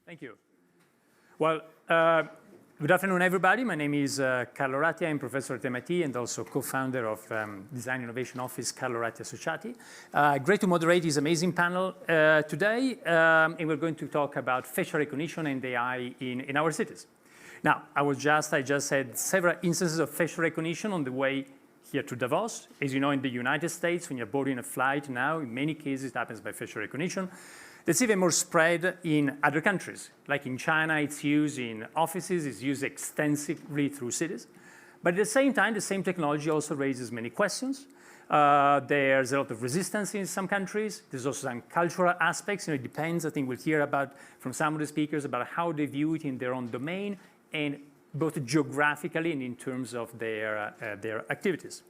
Thank you. Well, good afternoon, everybody. My name is Carlo Ratti. I'm professor at MIT and also co-founder of Design Innovation Office, Carlo Ratti Associati. Great to moderate this amazing panel today, and we're going to talk about facial recognition and AI in our cities. Now, I just had several instances of facial recognition on the way here to Davos. As you know, in the United States, when you're boarding a flight now, in many cases it happens by facial recognition. That's even more spread in other countries. Like in China, it's used in offices, it's used extensively through cities. But at the same time, the same technology also raises many questions. There's a lot of resistance in some countries. There's also some cultural aspects. It depends. I think we'll hear about from some of the speakers about how they view it in their own domain, and both geographically and in terms of their activities.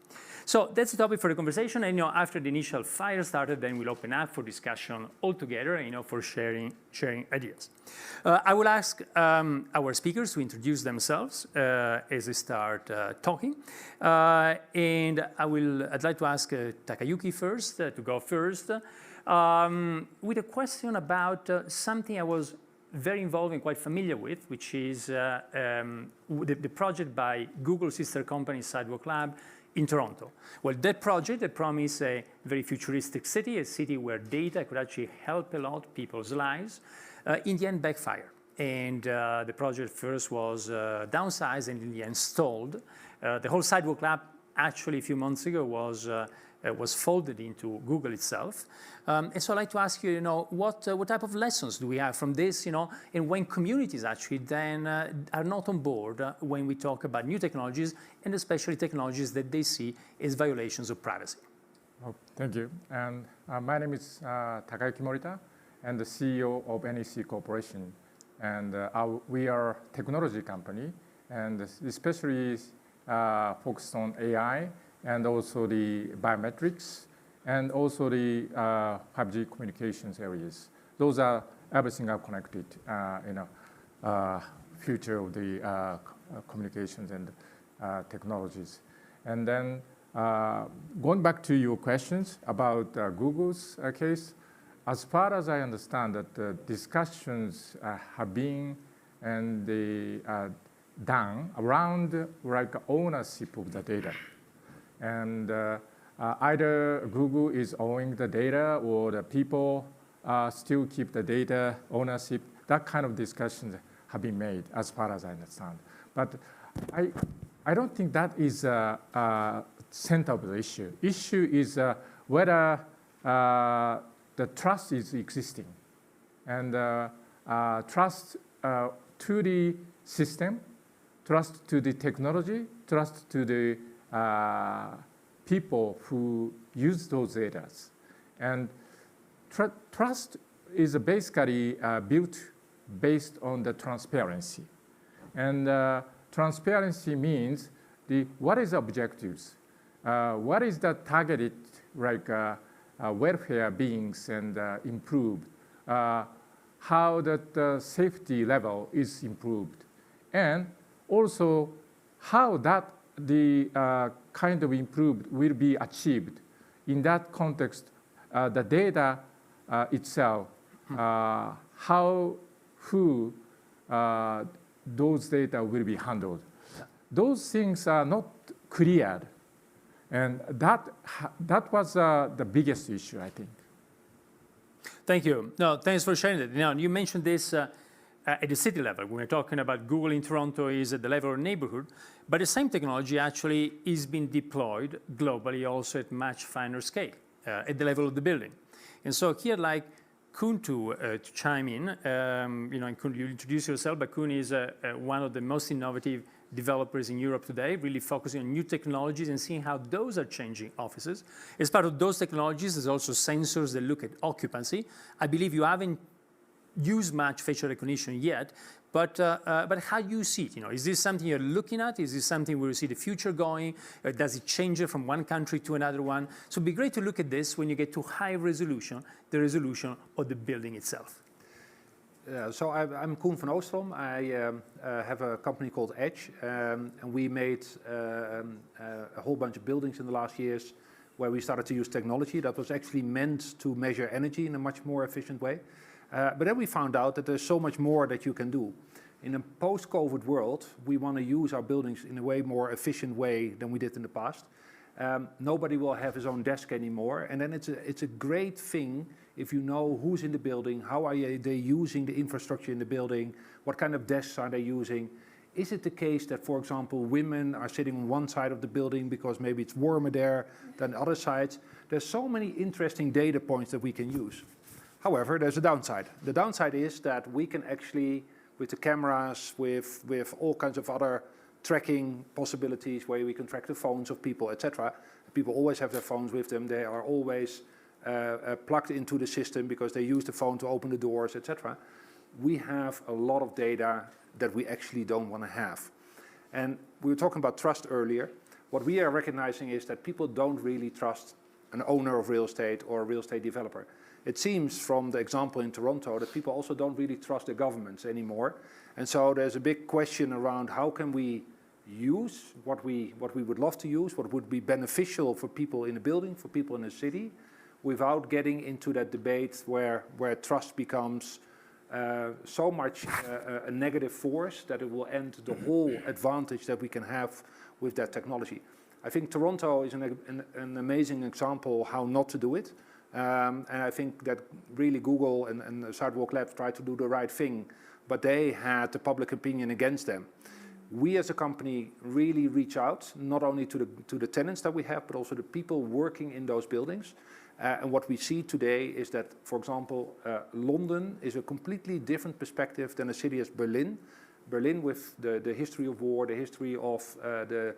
So that's the topic for the conversation. And after the initial fire started, then we'll open up for discussion altogether, for sharing ideas. I will ask our speakers to introduce themselves as they start talking. And I'd like to ask Takayuki first, to go first, with a question about something I was very involved and quite familiar with, which is the project by Google sister company Sidewalk Lab in Toronto. Well, that project that promised a very futuristic city, a city where data could actually help a lot people's lives, in the end backfired. And the project first was downsized and in the end stalled. The whole Sidewalk Lab actually a few months ago was folded into Google itself. And so I'd like to ask you, what type of lessons do we have from this, and when communities actually then are not on board when we talk about new technologies, and especially technologies that they see as violations of privacy. Oh, thank you. And my name is Takayuki Morita, and the CEO of NEC Corporation. And we are a technology company, and especially focused on AI, and also the biometrics, and also the 5G communications areas. Those are everything are connected in a future of the communications and technologies. And then going back to your questions about Google's case, as far as I understand that the discussions have been and done around like ownership of the data. And either Google is owning the data or the people still keep the data ownership. That kind of discussions have been made as far as I understand. But I don't think that is a center of the issue. Issue is whether the trust is existing. And trust to the system, trust to the technology, trust to the people who use those data. And trust is basically built based on the transparency. And transparency means what is the objectives? What is the targeted welfare beings and improved? How that safety level is improved? And also how that the kind of improved will be achieved. In that context, the data itself, who those data will be handled. Those things are not clear. And that was the biggest issue, I think. Thank you. No, thanks for sharing that. Now, you mentioned this at the city level. When we're talking about Google in Toronto is at the level of neighborhood, but the same technology actually is being deployed globally also at much finer scale, at the level of the building. And so here, like Kun to chime in, and Kun, you introduce yourself, but Kun is one of the most innovative developers in Europe today, really focusing on new technologies and seeing how those are changing offices. As part of those technologies, there's also sensors that look at occupancy. I believe you haven't used much facial recognition yet, but how do you see it? Is this something you're looking at? Is this something where you see the future going? Or does it change it from one country to another one? So it'd be great to look at this when you get to high resolution, the resolution of the building itself. So I'm Koen van Oostrom. I have a company called Edge, and we made a whole bunch of buildings in the last years where we started to use technology that was actually meant to measure energy in a much more efficient way. But then we found out that there's so much more that you can do. In a post-COVID world, we want to use our buildings in a way more efficient way than we did in the past. Nobody will have his own desk anymore, and then it's a great thing if you know who's in the building, how are they using the infrastructure in the building, what kind of desks are they using. Is it the case that, for example, women are sitting on one side of the building because maybe it's warmer there than other sides? There's so many interesting data points that we can use. However, there's a downside. The downside is that we can actually, with the cameras, with all kinds of other tracking possibilities where we can track the phones of people, etc. People always have their phones with them. They are always plugged into the system because they use the phone to open the doors, etc. We have a lot of data that we actually don't want to have. And we were talking about trust earlier. What we are recognizing is that people don't really trust an owner of real estate or a real estate developer. It seems from the example in Toronto that people also don't really trust their governments anymore. And so there's a big question around how can we use what we would love to use, what would be beneficial for people in a building, for people in a city, without getting into that debate where trust becomes so much a negative force that it will end the whole advantage that we can have with that technology. I think Toronto is an amazing example how not to do it. And I think that really Google and Sidewalk Labs tried to do the right thing, but they had the public opinion against them. We as a company really reach out, not only to the tenants that we have, but also the people working in those buildings. And what we see today is that, for example, London is a completely different perspective than a city as Berlin. Berlin with the history of war, the history of the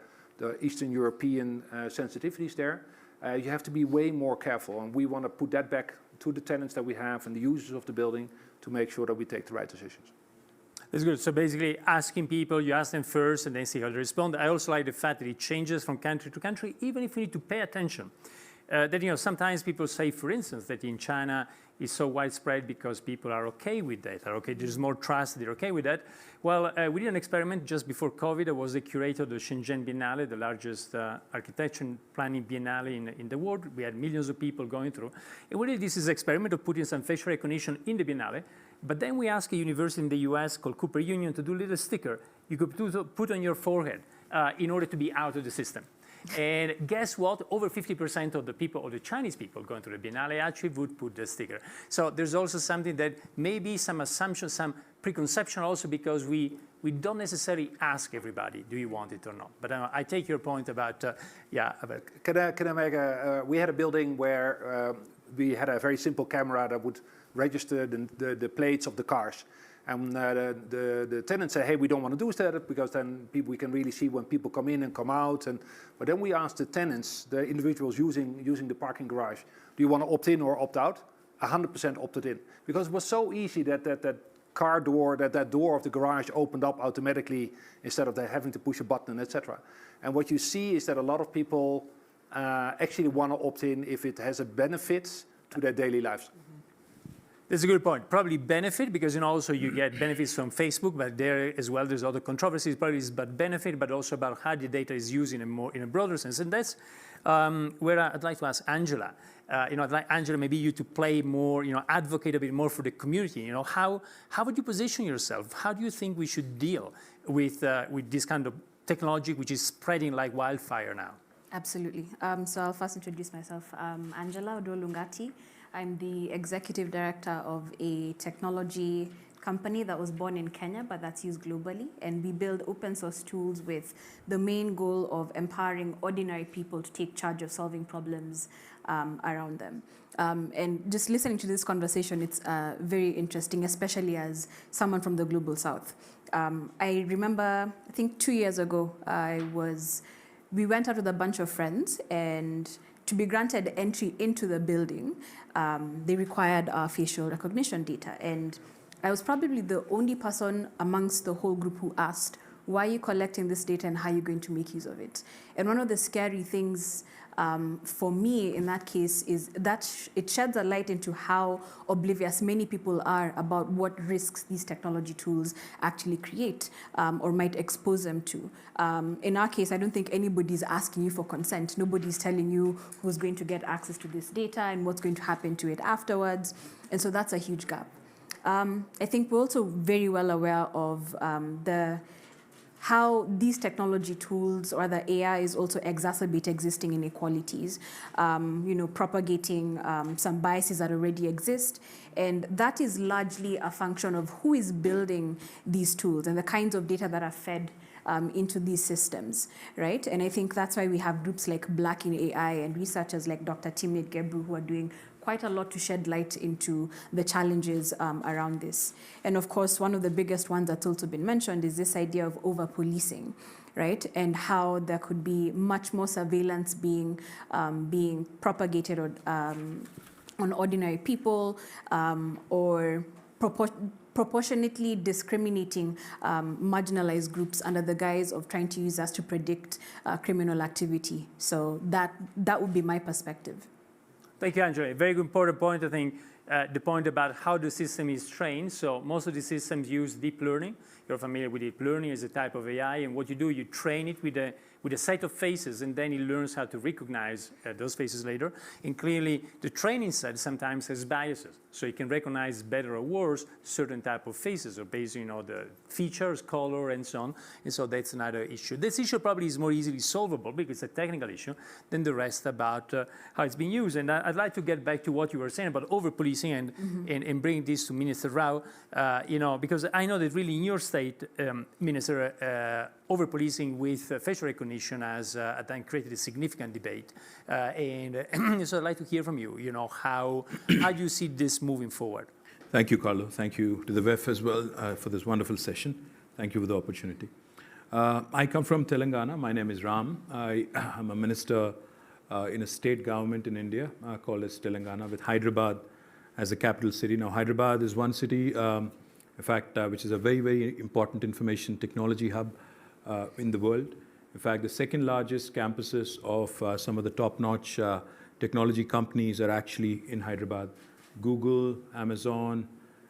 Eastern European sensitivities there. You have to be way more careful, and we want to put that back to the tenants that we have and the users of the building to make sure that we take the right decisions. That's good. So basically asking people, you ask them first and then see how they respond. I also like the fact that it changes from country to country, even if we need to pay attention. That sometimes people say, for instance, that in China is so widespread because people are okay with that. There's more trust, they're okay with that. Well, we did an experiment just before COVID. I was the curator of the Shenzhen Biennale, the largest architecture and planning biennale in the world. We had millions of people going through. And we did this experiment of putting some facial recognition in the biennale. But then we asked a university in the US called Cooper Union to do a little sticker you could put on your forehead in order to be out of the system. And guess what? Over 50% of the people, or the Chinese people going to the Biennale actually would put the sticker. So there's also something that maybe some assumption, some preconception also because we don't necessarily ask everybody, do you want it or not? But I take your point about, Can I make we had a building where we had a very simple camera that would register the plates of the cars. And the tenants say, hey, we don't want to do that because then we can really see when people come in and come out. But then we asked the tenants, the individuals using the parking garage, do you want to opt in or opt out? 100% opted in. Because it was so easy that car door, that door of the garage opened up automatically instead of having to push a button, etc. And what you see is that a lot of people actually want to opt in if it has a benefit to their daily lives. That's a good point. Probably benefit because also you get benefits from Facebook, but there as well there's other controversies. Probably it's about benefit, but also about how the data is used in a broader sense. And that's where I'd like to ask Angela. I'd like Angela, maybe you to play more, advocate a bit more for the community. How would you position yourself? How do you think we should deal with this kind of technology which is spreading like wildfire now? Absolutely. So I'll first introduce myself. Angela Odolungati. I'm the executive director of a technology company that was born in Kenya, but that's used globally. And we build open source tools with the main goal of empowering ordinary people to take charge of solving problems around them. And just listening to this conversation, it's very interesting, especially as someone from the global south. I remember, I think 2 years ago, we went out with a bunch of friends, and to be granted entry into the building, they required our facial recognition data. And I was probably the only person amongst the whole group who asked, why are you collecting this data and how are you going to make use of it? And one of the scary things for me in that case is that it sheds a light into how oblivious many people are about what risks these technology tools actually create or might expose them to. In our case, I don't think anybody's asking you for consent. Nobody's telling you who's going to get access to this data and what's going to happen to it afterwards. And so that's a huge gap. I think we're also very well aware of how these technology tools or the AIs also exacerbate existing inequalities, propagating some biases that already exist. And that is largely a function of who is building these tools and the kinds of data that are fed into these systems, right? And I think that's why we have groups like Black in AI and researchers like Dr. Timnit Gebru who are doing quite a lot to shed light into the challenges around this. And of course, one of the biggest ones that's also been mentioned is this idea of over-policing, right? And how there could be much more surveillance being propagated on ordinary people or proportionately discriminating marginalized groups under the guise of trying to use us to predict criminal activity. So that would be my perspective. Thank you, Angela. A very important point, I think, the point about how the system is trained. So most of the systems use deep learning. You're familiar with deep learning as a type of AI, and what you do, you train it with a set of faces, and then it learns how to recognize those faces later. And clearly, the training set sometimes has biases. So it can recognize better or worse certain type of faces, or based on the features, color, and so on. And so that's another issue. This issue probably is more easily solvable because it's a technical issue than the rest about how it's being used. And I'd like to get back to what you were saying about over-policing and bring this to Minister Rao, because I know that really in your state, Minister, over-policing with facial recognition has then created a significant debate. And so I'd like to hear from you, how do you see this moving forward? Thank you, Carlo. Thank you to the WEF as well for this wonderful session. Thank you for the opportunity. I come from Telangana. My name is Ram. I'm a minister in a state government in India called as Telangana, with Hyderabad as the capital city. Now, Hyderabad is one city, in fact, which is a very, very important information technology hub in the world. In fact, the second largest campuses of some of the top-notch technology companies are actually in Hyderabad. Google, Amazon,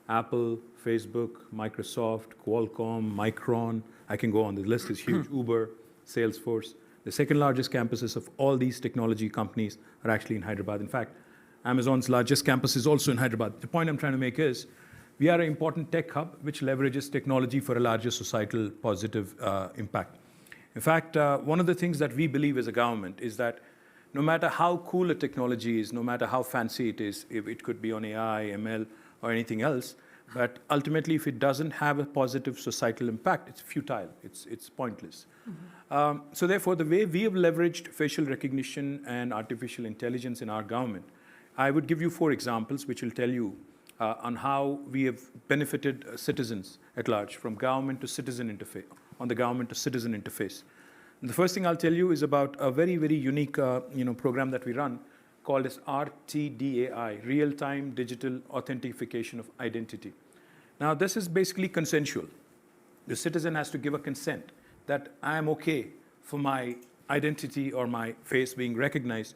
Apple, Facebook, Microsoft, Qualcomm, Micron. I can go on. The list is huge. Uber, Salesforce. The second largest campuses of all these technology companies are actually in Hyderabad. In fact, Amazon's largest campus is also in Hyderabad. The point I'm trying to make is we are an important tech hub which leverages technology for a larger societal positive impact. In fact, one of the things that we believe as a government is that no matter how cool a technology is, no matter how fancy it is, if it could be on AI, ML, or anything else, but ultimately if it doesn't have a positive societal impact, it's futile, it's pointless. Mm-hmm. So therefore, the way we have leveraged facial recognition and artificial intelligence in our government, I would give you 4 examples which will tell you on how we have benefited citizens at large, from government to citizen interface, on the government to citizen interface. And the first thing I'll tell you is about a very, very unique program that we run called as RTDAI, Real-Time Digital Authentication of Identity. Now, this is basically consensual. The citizen has to give a consent that I am okay for my identity or my face being recognized,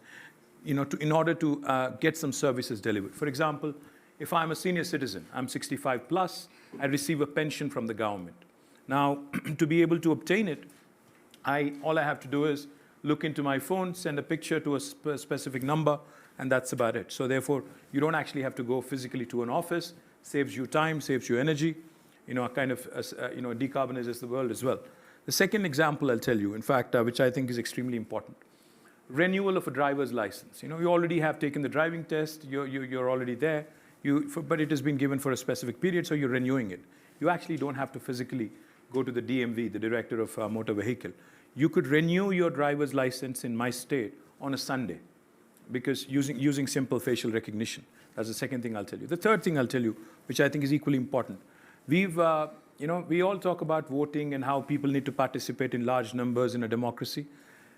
in order to get some services delivered. For example, if I'm a senior citizen, I'm 65 plus, I receive a pension from the government. Now, to be able to obtain it, all I have to do is look into my phone, send a picture to a specific number, and that's about it. So therefore, you don't actually have to go physically to an office, saves you time, saves you energy, kind of decarbonizes the world as well. The second example I'll tell you, in fact, which I think is extremely important, renewal of a driver's license. You already have taken the driving test, you're already there, but it has been given for a specific period, so you're renewing it. You actually don't have to physically go to the DMV, the Director of Motor Vehicle. You could renew your driver's license in my state on a Sunday, because using simple facial recognition. That's the second thing I'll tell you. The third thing I'll tell you, which I think is equally important, we all talk about voting and how people need to participate in large numbers in a democracy.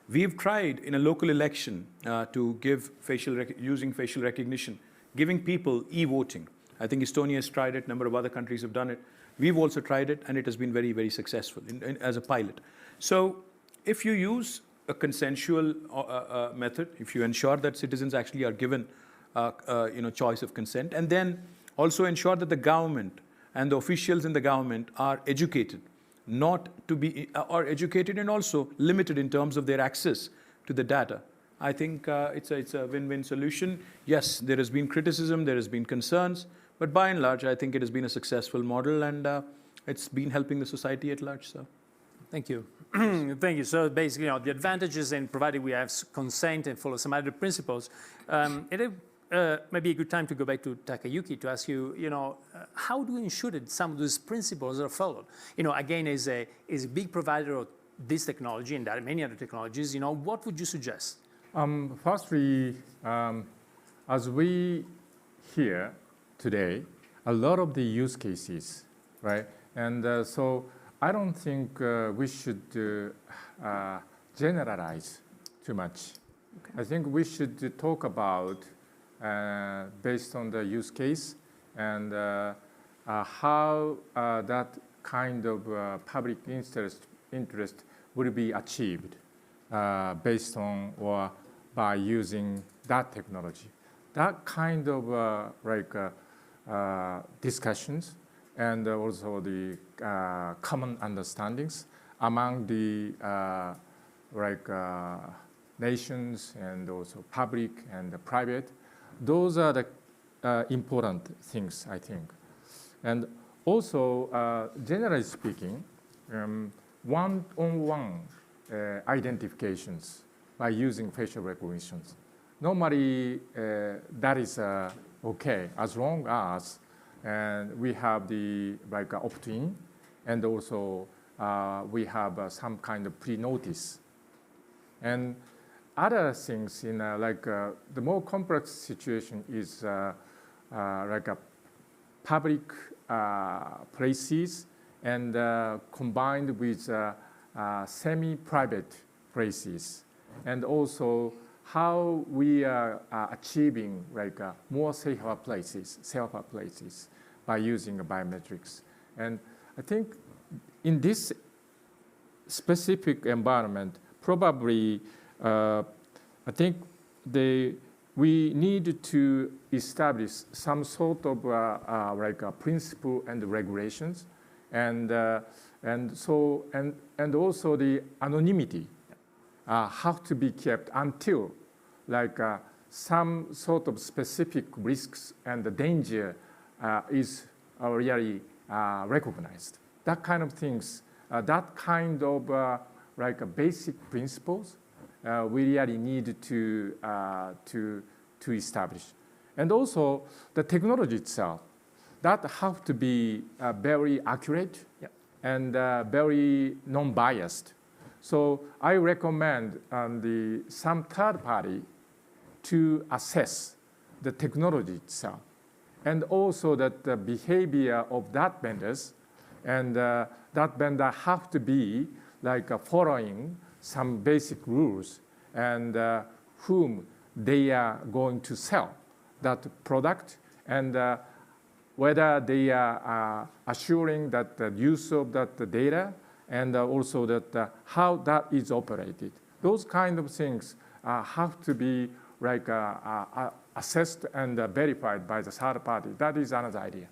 We've tried in a local election to give using facial recognition, giving people e-voting. I think Estonia has tried it, a number of other countries have done it. We've also tried it, and it has been very, very successful as a pilot. So if you use a consensual method, if you ensure that citizens actually are given choice of consent, and then also ensure that the government and the officials in the government are educated, are educated and also limited in terms of their access to the data. I think it's a win-win solution. Yes, there has been criticism, there has been concerns, But by and large, I think it has been a successful model, and it's been helping the society at large. So, thank you. Thank you. So basically, the advantages in provided we have consent and follow some other principles. It may be a good time to go back to Takayuki to ask you, how do we ensure that some of those principles are followed? Again, as a big provider of this technology and many other technologies, what would you suggest? Firstly, as we hear today, a lot of the use cases, right? And so I don't think we should generalize too much. Okay. I think we should talk about based on the use case and how that kind of public interest will be achieved based on or by using that technology. That kind of discussions and also the common understandings among the nations and also public and the private. Those are the important things, I think. And also, generally speaking, one-on-one identifications by using facial recognitions. Normally, that is okay as long as we have the opt-in, and also we have some kind of pre-notice. And other things in the more complex situation is public places and combined with semi-private places, and also how we are achieving more safer places by using biometrics. And I think in this specific environment, probably I think we need to establish some sort of a principle and regulations, and also the anonymity have to be kept until some sort of specific risks and the danger is really recognized. That kind of things, that kind of basic principles, we really need to establish. And also the technology itself, that have to be very accurate and very non-biased. So I recommend some third party to assess the technology itself, and also that the behavior of that vendors, and that vendor have to be following some basic rules, and whom they are going to sell that product, and whether they are assuring that the use of that data, and also that how that is operated. Those kind of things have to be assessed and verified by the third party. That is another idea.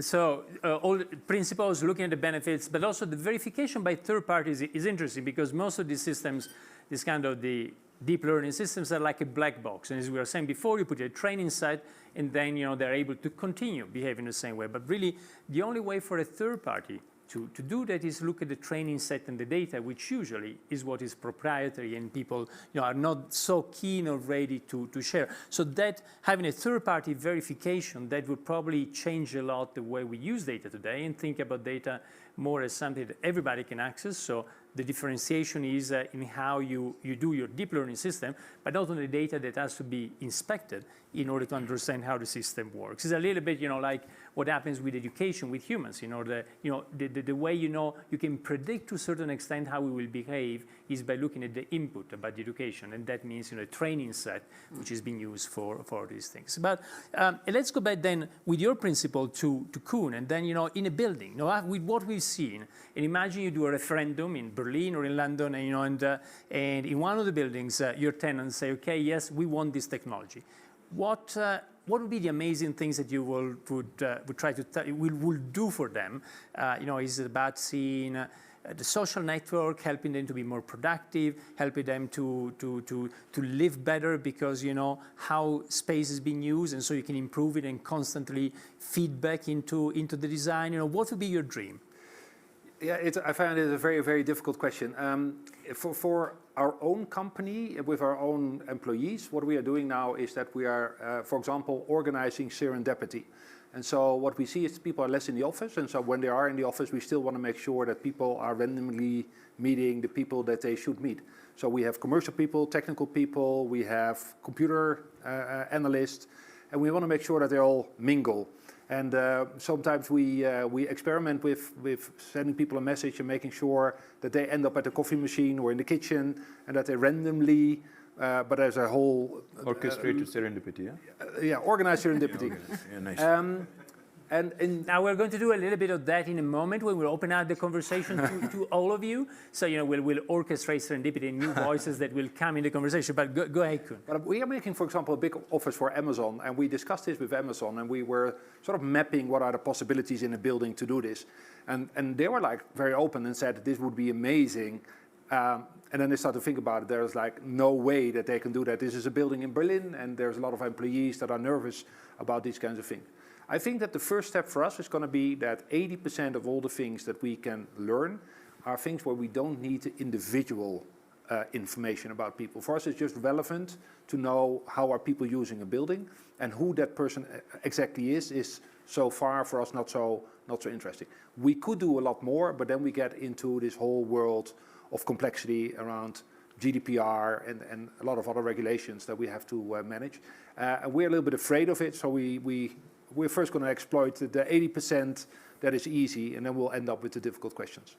So all principles, looking at the benefits, but also the verification by third parties is interesting, because most of these systems, this kind of the deep learning systems, are like a black box. And as we were saying before, you put a training set, and then they're able to continue behaving the same way. But really, the only way for a third party to do that is look at the training set and the data, which usually is what is proprietary, and people are not so keen or ready to share. So that having a third-party verification, that would probably change a lot the way we use data today, and think about data more as something that everybody can access. So the differentiation is in how you do your deep learning system, but not only data that has to be inspected in order to understand how the system works. It's a little bit, like what happens with education with humans. The way you can predict to a certain extent how we will behave is by looking at the input about the education, and that means a training set which is being used for these things. But let's go back then with your principle to Kuhn, and then in a building, with what we've seen, and imagine you do a referendum in Berlin or in London, and in one of the buildings your tenants say, okay, yes, we want this technology. What would be the amazing things that you would try to will do for them? Is it about seeing the social network, helping them to be more productive, helping them to live better because you know how space is being used, and so you can improve it and constantly feedback into the design. You know, what would be your dream? Yeah, I find it a very, very difficult question. For our own company, with our own employees, what we are doing now is that we are, for example, organizing serendipity. And so what we see is people are less in the office, and so when they are in the office, we still want to make sure that people are randomly meeting the people that they should meet. So we have commercial people, technical people, we have computer analysts, and we want to make sure that they all mingle. And sometimes we experiment with sending people a message and making sure that they end up at the coffee machine or in the kitchen, and that they randomly, but there's a whole... Orchestrated serendipity, yeah? Yeah, organized serendipity. Yeah, nice. And now we're going to do a little bit of that in a moment when we'll open up the conversation to all of you. So, you know, we'll orchestrate serendipity and new voices that will come in the conversation. But go ahead, Koen. But we are making, for example, a big office for Amazon, and we discussed this with Amazon, and we were sort of mapping what are the possibilities in a building to do this. And they were like very open and said this would be amazing. And then they started to think about it. There's like no way that they can do that. This is a building in Berlin, and there's a lot of employees that are nervous about these kinds of things. I think that the first step for us is going to be that 80% of all the things that we can learn are things where we don't need the individual information about people. For us, it's just relevant to know how are people using a building, and who that person exactly is so far for us not so interesting. We could do a lot more, but then we get into this whole world of complexity around GDPR and a lot of other regulations that we have to manage. And we're a little bit afraid of it, so we're first going to exploit the 80% that is easy, and then we'll end up with the difficult questions.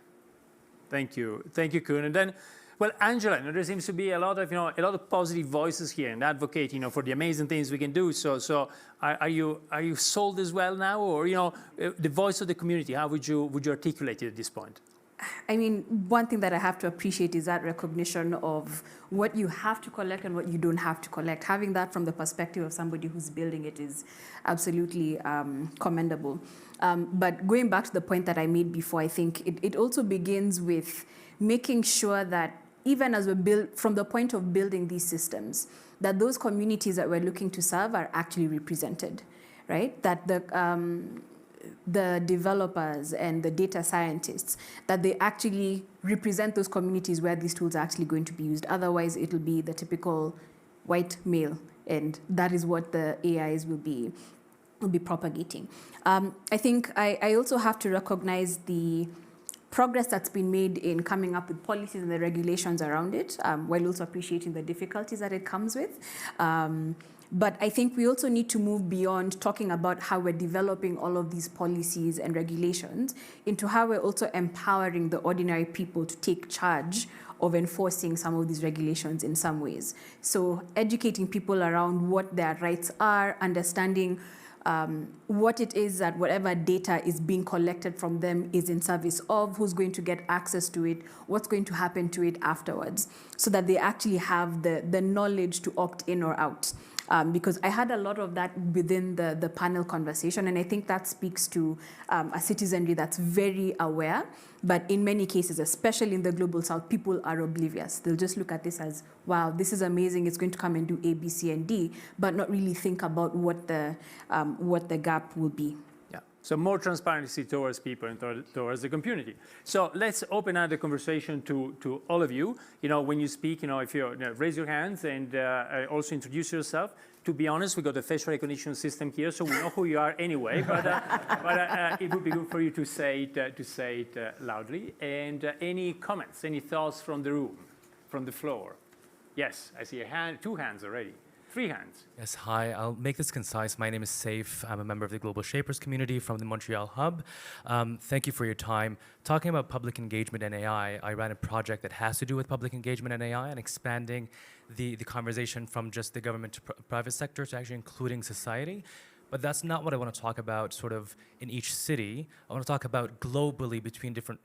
Thank you, Koen. And then, well, Angela, you know, there seems to be a lot of positive voices here and advocate, you know, for the amazing things we can do. So, are you sold as well now, or you know, the voice of the community? How would you articulate it at this point? I mean, one thing that I have to appreciate is that recognition of what you have to collect and what you don't have to collect. Having that from the perspective of somebody who's building it is absolutely commendable. But going back to the point that I made before, I think it also begins with making sure that even as we build, from the point of building these systems, that those communities that we're looking to serve are actually represented, right? That the developers and the data scientists, that they actually represent those communities where these tools are actually going to be used. Otherwise, it'll be the typical white male, and that is what the AIs will be propagating. I think I also have to recognize the progress that's been made in coming up with policies and the regulations around it, while also appreciating the difficulties that it comes with. But I think we also need to move beyond talking about how we're developing all of these policies and regulations into how we're also empowering the ordinary people to take charge of enforcing some of these regulations in some ways. So educating people around what their rights are, understanding what it is that whatever data is being collected from them is in service of, who's going to get access to it, what's going to happen to it afterwards, so that they actually have the knowledge to opt in or out. Because I had a lot of that within the panel conversation, and I think that speaks to a citizenry that's very aware, but in many cases, especially in the global south, people are oblivious. They'll just look at this as, wow, this is amazing, it's going to come and do A, B, C, and D, but not really think about what the gap will be. Yeah. So more transparency towards people and towards the community. So let's open up the conversation to all of you. You know, when you speak, you know, if you raise your hands and also introduce yourself. To be honest, we got a facial recognition system here, so we know who you are anyway. But it would be good for you to say it loudly. And any comments, any thoughts from the room, from the floor? Yes, I see a hand, 2 hands already. 3 hands. Yes, hi. I'll make this concise. My name is Saif. I'm a member of the Global Shapers community from the Montreal Hub. Thank you for your time. Talking about public engagement and AI, I ran a project that has to do with public engagement and AI and expanding the conversation from just the government to private sector to actually including society. But that's not what I want to talk about sort of in each city. I want to talk about globally between different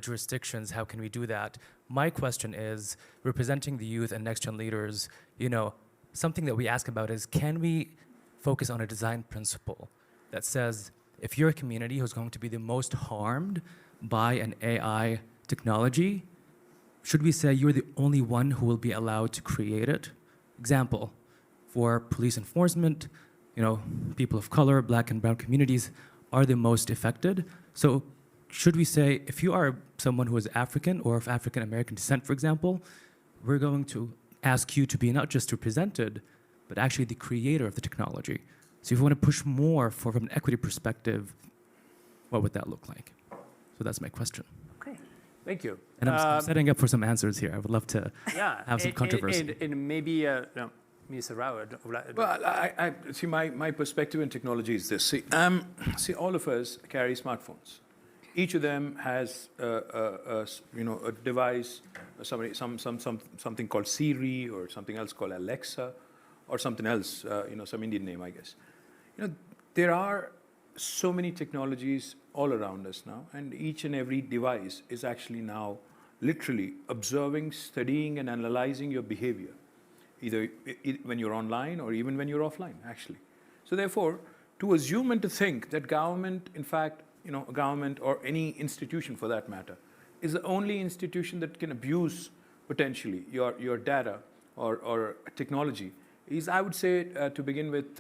jurisdictions. How can we do that? My question is, representing the youth and next-gen leaders, you know, something that we ask about is, can we focus on a design principle that says, if you're a community who's going to be the most harmed by an AI technology, should we say you're the only one who will be allowed to create it? Example, for police enforcement, people of color, black and brown communities are the most affected. So should we say, if you are someone who is African or of African American descent, for example, we're going to ask you to be not just represented, but actually the creator of the technology. So if you want to push more from an equity perspective, what would that look like? So that's my question. Okay, thank you. And I'm setting up for some answers here. I would love to have some controversy. And maybe, Mr. Rao. Well, I see my perspective in technology is this. See, all of us carry smartphones. Each of them has a device, something called Siri or something else called Alexa or something else, some Indian name, I guess. There are so many technologies all around us now, and each and every device is actually now literally observing, studying, and analyzing your behavior, either when you're online or even when you're offline, actually. So therefore, to assume and to think that government, in fact, a government or any institution for that matter, is the only institution that can abuse potentially your data or technology is, I would say, to begin with,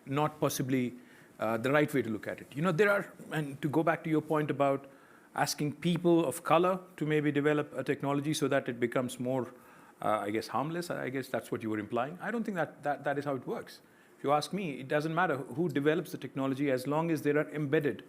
not possibly the right way to look at it. There are, and to go back to your point about asking people of color to maybe develop a technology so that it becomes more, I guess, harmless. I guess that's what you were implying. I don't think that is how it works. If you ask me, it doesn't matter who develops the technology as long as there are embedded,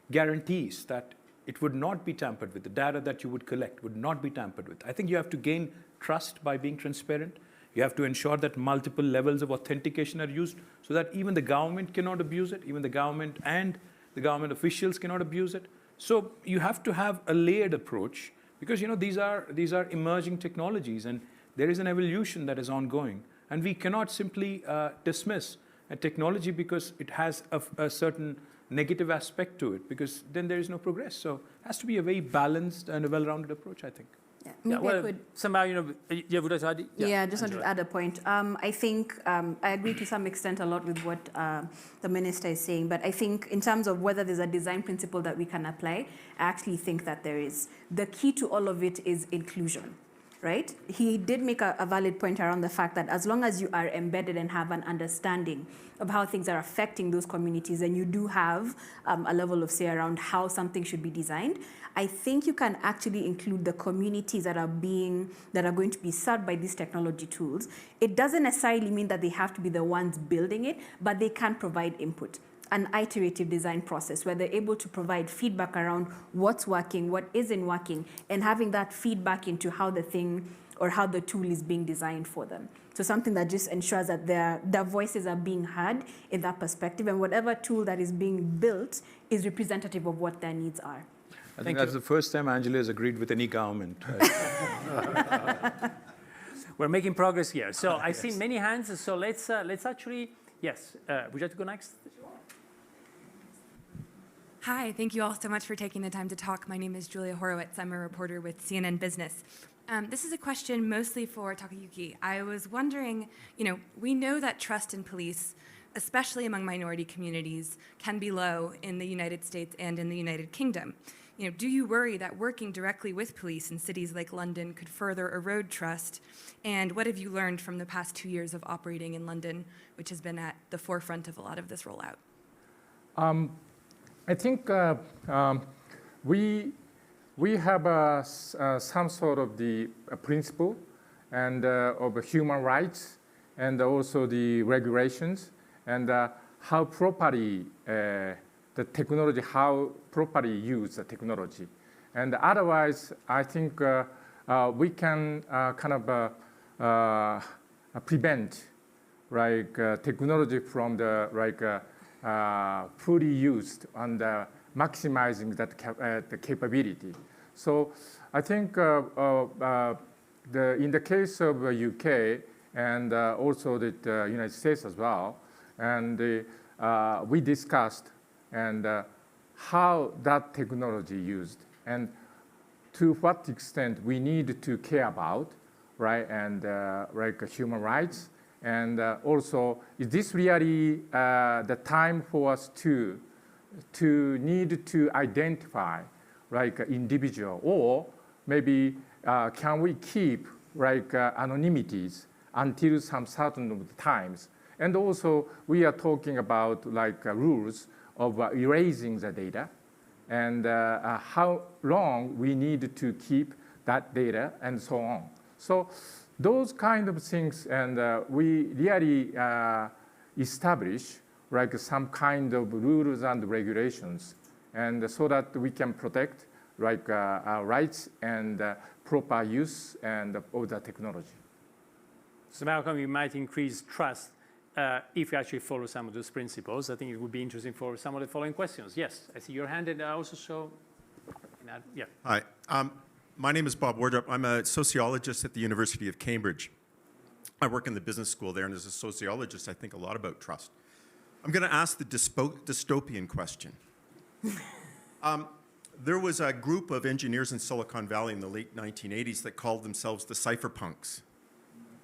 guarantees that it would not be tampered with. The data that you would collect would not be tampered with. I think you have to gain trust by being transparent. You have to ensure that multiple levels of authentication are used so that even the government cannot abuse it, even the government and the government officials cannot abuse it. So you have to have a layered approach because these are emerging technologies and there is an evolution that is ongoing. And we cannot simply dismiss a technology because it has a certain negative aspect to it, because then there is no progress. So it has to be a very balanced and a well-rounded approach, I think. Yeah, maybe I could. Somehow, would you like to add? Yeah, just wanted to add a point. I think I agree to some extent a lot with what the minister is saying, but I think in terms of whether there's a design principle that we can apply, I actually think that there is. The key to all of it is inclusion. Right? He did make a valid point around the fact that as long as you are embedded and have an understanding of how things are affecting those communities, and you do have a level of say around how something should be designed, I think you can actually include the communities that are going to be served by these technology tools. It doesn't necessarily mean that they have to be the ones building it, but they can provide input. An iterative design process where they're able to provide feedback around what's working, what isn't working, and having that feedback into how the thing or how the tool is being designed for them. So something that just ensures that their voices are being heard in that perspective, and whatever tool that is being built is representative of what their needs are. I think that's the first time Angela has agreed with any government. We're making progress here. So I see many hands. So let's actually, yes. Would you like to go next? Hi, thank you all so much for taking the time to talk. My name is Julia Horowitz. I'm a reporter with CNN Business. This is a question mostly for Takayuki. I was wondering, we know that trust in police, especially among minority communities, can be low in the United States and in the United Kingdom. Do you worry that working directly with police in cities like London could further erode trust? And what have you learned from the past 2 years of operating in London, which has been at the forefront of a lot of this rollout? I think we have some sort of the principle and of human rights and also the regulations and how properly the technology, how properly use the technology. And otherwise, I think we can kind of prevent technology from the fully used and maximizing that the capability. So I think in the case of UK and also the United States as well, and we discussed and how that technology used and to what extent we need to care about, right, and human rights. And also, is this really the time for us to to need to identify like an individual, or maybe can we keep like anonymities until some certain times? And also we are talking about like rules of erasing the data, and how long we need to keep that data, and so on. So those kind of things, and we really establish like some kind of rules and regulations, and so that we can protect like our rights and proper use and of the technology. So Malcolm, you might increase trust if you actually follow some of those principles. I think it would be interesting for some of the following questions. Yes, I see your hand, and I also saw, yeah. Hi, my name is Bob Wardrop. I'm a sociologist at the University of Cambridge. I work in the business school there, and as a sociologist, I think a lot about trust. I'm going to ask the dystopian question. There was a group of engineers in Silicon Valley in the late 1980s that called themselves the cypherpunks.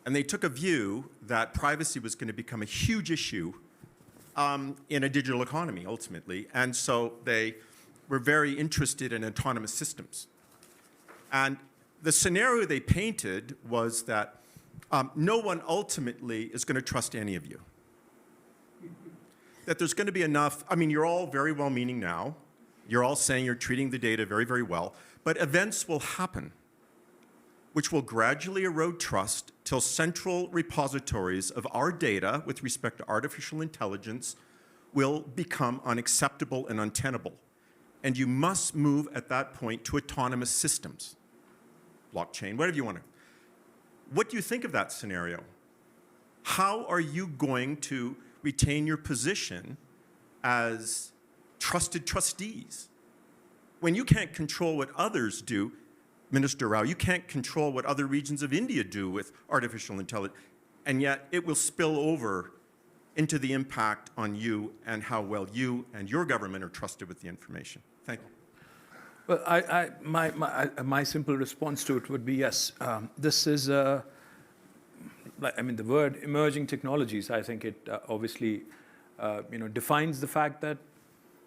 And they took a view that privacy was going to become a huge issue in a digital economy, ultimately. And so they were very interested in autonomous systems. And the scenario they painted was that no one ultimately is going to trust any of you. That there's going to be enough, I mean, you're all very well-meaning now. You're all saying you're treating the data very, very well. But events will happen which will gradually erode trust till central repositories of our data with respect to artificial intelligence will become unacceptable and untenable. And you must move at that point to autonomous systems, blockchain, whatever you want to. What do you think of that scenario? How are you going to retain your position as trusted trustees? When you can't control what others do, Minister Rao, you can't control what other regions of India do with artificial intelligence, and yet it will spill over into the impact on you and how well you and your government are trusted with the information. Thank you. Well, my simple response to it would be yes. This is, I mean, the word emerging technologies, I think it obviously defines the fact that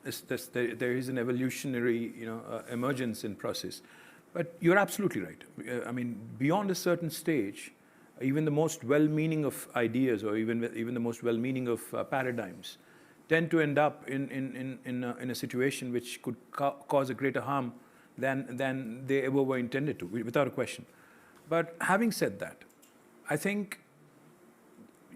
there is an evolutionary emergence in process. But you're absolutely right. I mean, beyond a certain stage, even the most well-meaning of ideas, or even the most well-meaning of paradigms, tend to end up in a situation which could cause a greater harm than they ever were intended to, without a question. But having said that, I think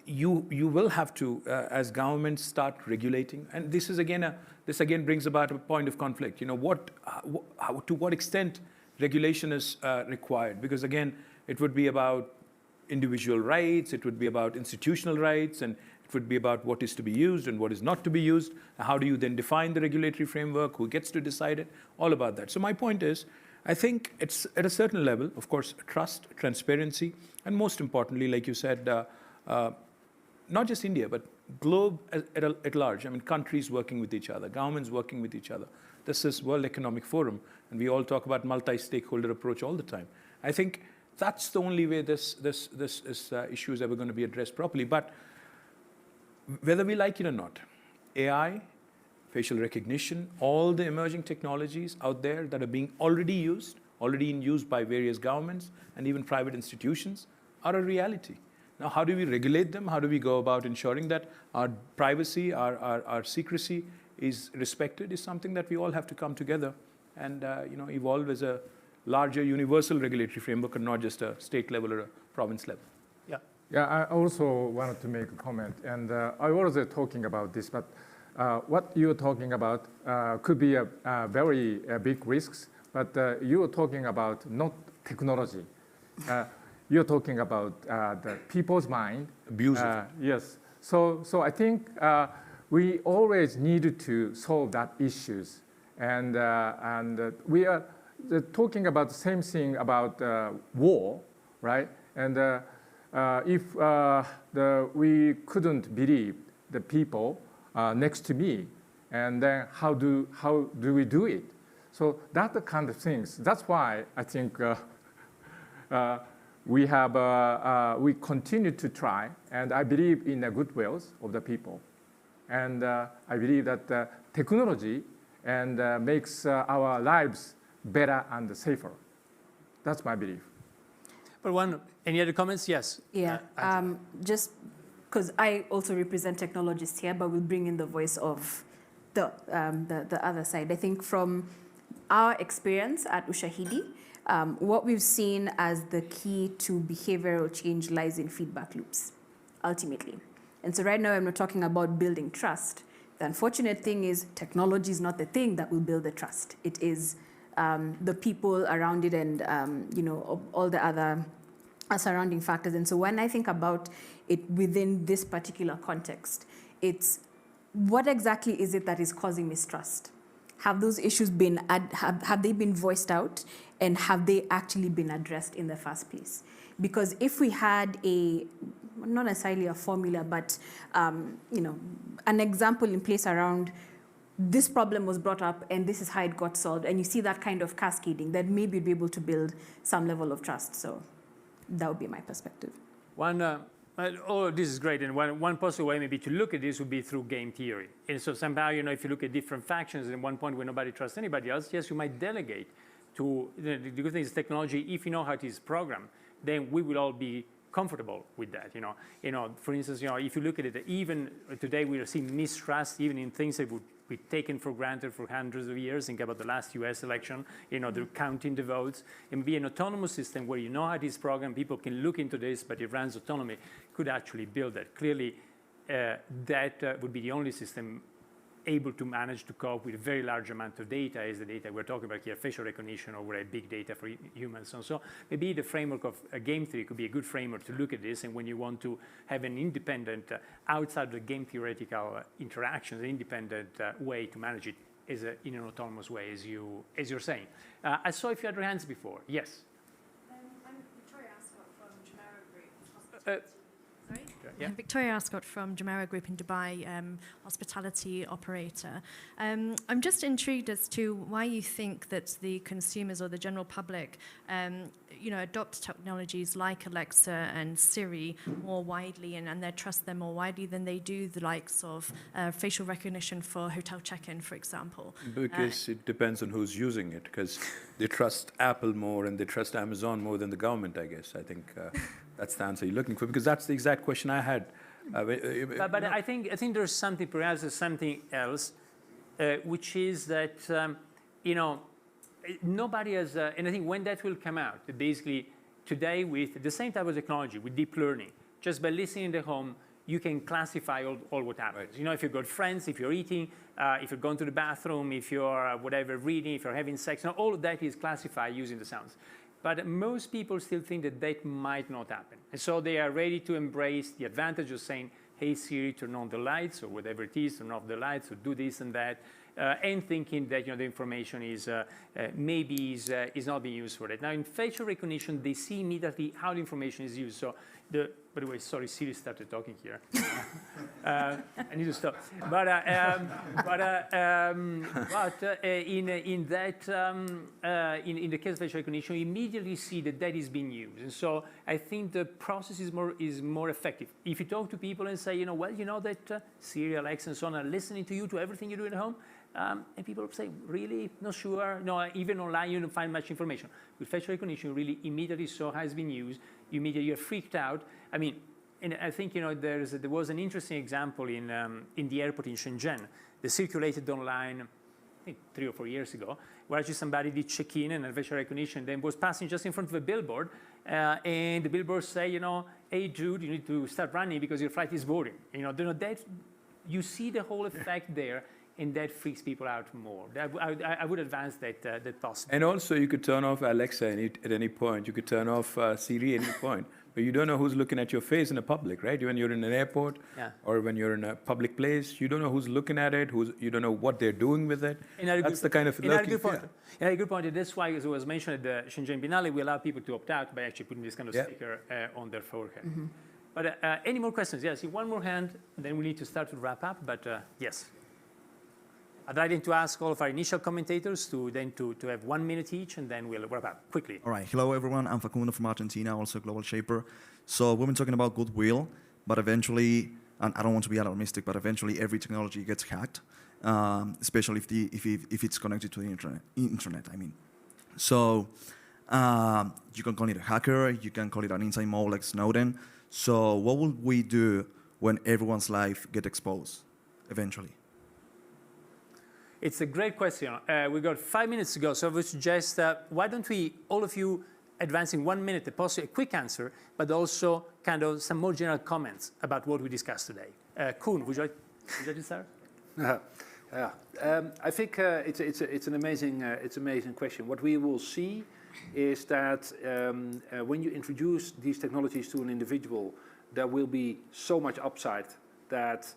you will have to, as governments start regulating, and this again brings about a point of conflict. To what extent regulation is required? Because again, it would be about individual rights, it would be about institutional rights, and it would be about what is to be used and what is not to be used. How do you then define the regulatory framework? Who gets to decide it? All about that. So my point is, I think it's at a certain level, of course, trust, transparency, and most importantly, like you said, not just India, but globe at large. I mean, countries working with each other, governments working with each other. This is World Economic Forum, and we all talk about multi-stakeholder approach all the time. I think that's the only way this issue is ever going to be addressed properly. But whether we like it or not, AI, facial recognition, all the emerging technologies out there that are being already in use by various governments and even private institutions, are a reality. Now, how do we regulate them? How do we go about ensuring that our privacy, our secrecy is respected, is something that we all have to come together and evolve as a larger universal regulatory framework and not just a state level or a province level. Yeah. Yeah, I also wanted to make a comment, and I was talking about this, but what you're talking about could be a very big risks, but you're talking about not technology. You're talking about the people's mind. Abuse of it. Yes. So I think we always need to solve that issues, and we are talking about the same thing about war, right? And if we couldn't believe the people next to me, and then how do we do it? So that's the kind of things. That's why I think we continue to try, and I believe in the goodwills of the people, and I believe that technology and makes our lives better and safer. That's my belief. But any other comments? Yes. Yeah, just because I also represent technologists here, but we'll bring in the voice of the other side. I think from our experience at Ushahidi, what we've seen as the key to behavioral change lies in feedback loops, ultimately. And so right now, when we're talking about building trust, the unfortunate thing is technology is not the thing that will build the trust. It is the people around it and all the other surrounding factors. And so when I think about it within this particular context, it's what exactly is it that is causing mistrust? Have those issues been, have they been voiced out, and have they actually been addressed in the first place? Because if we had not necessarily a formula, but an example in place around this problem was brought up and this is how it got solved, and you see that kind of cascading, then maybe you'd be able to build some level of trust. So that would be my perspective. This is great, and one possible way maybe to look at this would be through game theory. And so somehow, if you look at different factions, at one point where nobody trusts anybody else, yes, you might delegate to, the good thing is technology, if you know how it is programmed, then we will all be comfortable with that. For instance, if you look at it, even today we are seeing mistrust even in things that would be taken for granted for hundreds of years. Think about the last US election, they're counting the votes. It would be an autonomous system where you know how it is programmed, people can look into this, but it runs autonomy, could actually build that. Clearly, that would be the only system able to manage to cope with a very large amount of data, is the data we're talking about here, facial recognition over a big data for humans. And so maybe the framework of a game theory could be a good framework to look at this, and when you want to have an independent, outside the game theoretical interactions, an independent way to manage it is in an autonomous way, as you're saying. I saw a few other hands before. Yes? I'm Victoria Ascot from Jumeirah Group. Sorry? Yeah. Victoria Ascot from Jumeirah Group in Dubai, hospitality operator. I'm just intrigued as to why you think that the consumers or the general public, adopt technologies like Alexa and Siri more widely and they trust them more widely than they do the likes of facial recognition for hotel check-in, for example. Because it depends on who's using it, because they trust Apple more and they trust Amazon more than the government, I guess. I think that's the answer you're looking for, because that's the exact question I had. But I think there's something, perhaps there's something else, which is that, nobody has, and I think when that will come out, basically today with the same type of technology, with deep learning, just by listening in the home, you can classify all what happens. Right. If you've got friends, if you're eating, if you're going to the bathroom, if you're reading, if you're having sex, all of that is classified using the sounds. But most people still think that might not happen. And so they are ready to embrace the advantage of saying, hey, Siri, turn on the lights, or whatever it is, turn off the lights, or do this and that, and thinking that the information is maybe is not being used for that. Now, in facial recognition, they see immediately how the information is used. So by the way, sorry, Siri started talking here. I need to stop. But in the case of facial recognition, you immediately see that is being used, and so I think the process is more effective. If you talk to people and say, that Siri, Alexa, and so on are listening to you, to everything you do at home. And people say, really? Not sure? No, even online you don't find much information. With facial recognition, you really immediately saw how it's been used. You immediately are freaked out. I mean, and I think there was an interesting example in the airport in Shenzhen that circulated online, I think 3 or 4 years ago, where actually somebody did check-in and facial recognition, then was passing just in front of a billboard, and the billboard say, hey Jude, you need to start running because your flight is boarding. That you see the whole effect there. And that freaks people out more. I would advance that possible. And also, you could turn off Alexa at any point. You could turn off Siri at any point. But you don't know who's looking at your face in a public, right? When you're in an airport, or when you're in a public place, you don't know who's looking at it. You don't know what they're doing with it. That's the kind of lurking fear. And a good point. That's why, as was mentioned at the Shenzhen Biennale, we allow people to opt out by actually putting this kind of sticker on their forehead. Mm-hmm. But any more questions? Yes, one more hand, then we need to start to wrap up. But yes. I'd like to ask all of our initial commentators to have 1 minute each, and then we'll wrap up quickly. All right. Hello, everyone. I'm Facundo from Argentina, also a global shaper. So we've been talking about goodwill, but eventually, and I don't want to be alarmistic, but eventually every technology gets hacked. especially if it's connected to the internet. I mean, so you can call it a hacker, you can call it an inside mob like Snowden. So what will we do when everyone's life get exposed eventually? It's a great question. We got 5 minutes to go, so I would suggest why don't we, all of you, advance in 1 minute, a quick answer, but also kind of some more general comments about what we discussed today. Koen, would you like to start? I think it's an amazing question. What we will see is that when you introduce these technologies to an individual, there will be so much upside that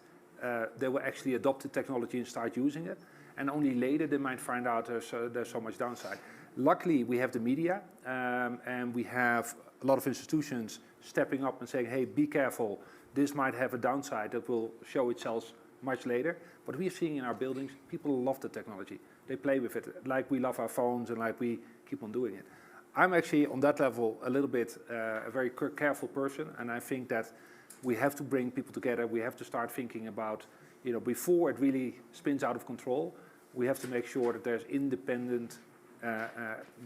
they will actually adopt the technology and start using it. And only later they might find out there's so much downside. Luckily, we have the media, and we have a lot of institutions stepping up and saying, hey, be careful, this might have a downside that will show itself much later. What we are seeing in our buildings, people love the technology. They play with it, like we love our phones and like we keep on doing it. I'm actually, on that level, a little bit a very careful person, and I think that we have to bring people together. We have to start thinking about, before it really spins out of control, we have to make sure that there's independent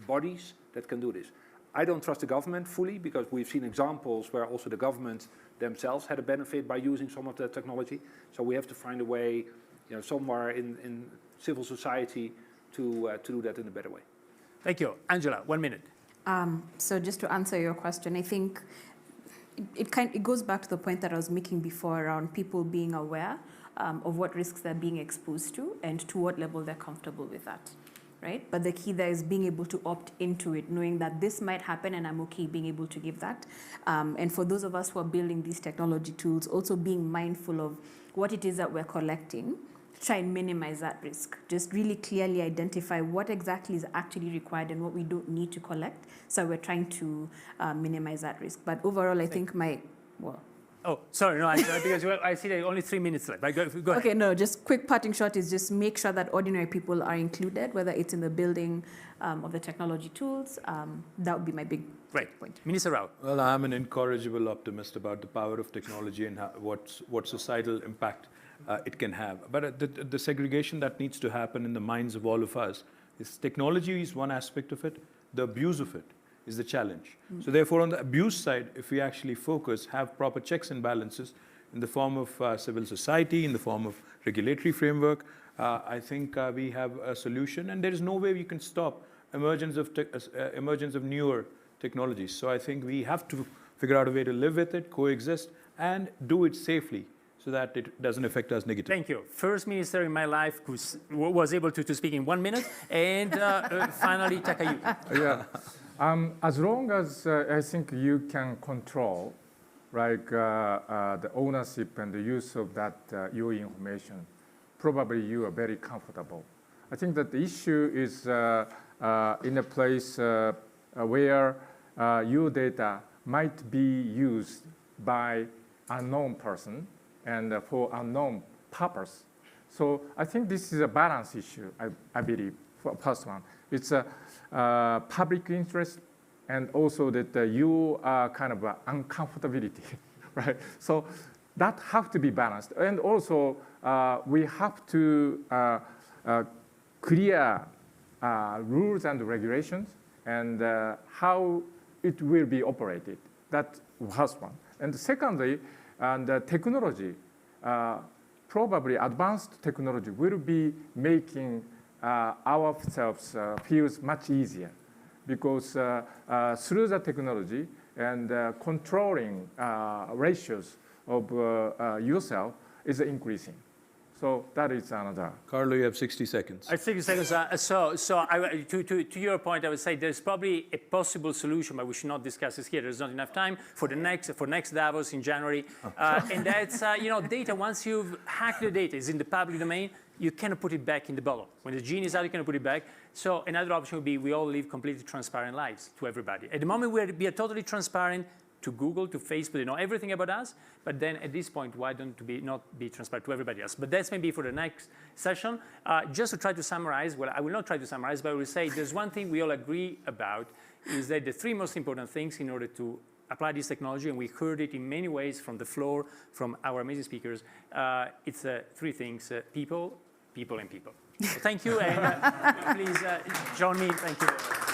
bodies that can do this. I don't trust the government fully, because we've seen examples where also the government themselves had a benefit by using some of the technology. So we have to find a way, somewhere in civil society to do that in a better way. Thank you. Angela, 1 minute. So just to answer your question, I think it goes back to the point that I was making before around people being aware of what risks they're being exposed to and to what level they're comfortable with that, right? But the key there is being able to opt into it, knowing that this might happen and I'm okay being able to give that. And for those of us who are building these technology tools, also being mindful of what it is that we're collecting, try and minimize that risk. Just really clearly identify what exactly is actually required and what we don't need to collect. So we're trying to minimize that risk. But overall, I think Oh, sorry, no, because I see there are only 3 minutes left. Go ahead. Okay, no, just quick parting shot is just make sure that ordinary people are included, whether it's in the building of the technology tools. That would be my big point. Minister Rao. Well, I'm an incorrigible optimist about the power of technology and what societal impact it can have. But the segregation that needs to happen in the minds of all of us is technology is one aspect of it, the abuse of it is the challenge. So therefore, on the abuse side, if we actually focus, have proper checks and balances in the form of civil society, in the form of regulatory framework, I think we have a solution. And there is no way we can stop emergence of newer technologies. So I think we have to figure out a way to live with it, coexist, and do it safely, so that it doesn't affect us negatively. Thank you. First minister in my life who was able to speak in 1 minute, and finally Takayuki. Yeah. As long as I think you can control, the ownership and the use of that your information, probably you are very comfortable. I think that the issue is in a place where your data might be used by unknown person and for unknown purpose. So I think this is a balance issue, I believe, for first one. It's a public interest, and also that you are kind of uncomfortability, right? So that have to be balanced. And also we have to clear rules and regulations and how it will be operated. That's first one. And secondly, the technology, probably advanced technology will be making ourselves feels much easier, because through the technology and controlling ratios of yourself is increasing. So that is another. Carlo, you have 60 seconds. 60 seconds. To your point, I would say there's probably a possible solution, but we should not discuss this here. There's not enough time for next Davos in January. And that's data. Once you've hacked the data, is in the public domain, you cannot put it back in the bottle. When the genie is out, you cannot put it back. So another option would be we all live completely transparent lives to everybody. At the moment, we are totally transparent to Google, to Facebook, they know everything about us, but then at this point, why don't we not be transparent to everybody else? But that's maybe for the next session. Just to try to summarize, well, I will not try to summarize, but I will say there's one thing we all agree about, is that the three most important things in order to apply this technology, and we heard it in many ways from the floor, from our amazing speakers, it's three things: people, people and people. So thank you, and please join me. Thank you.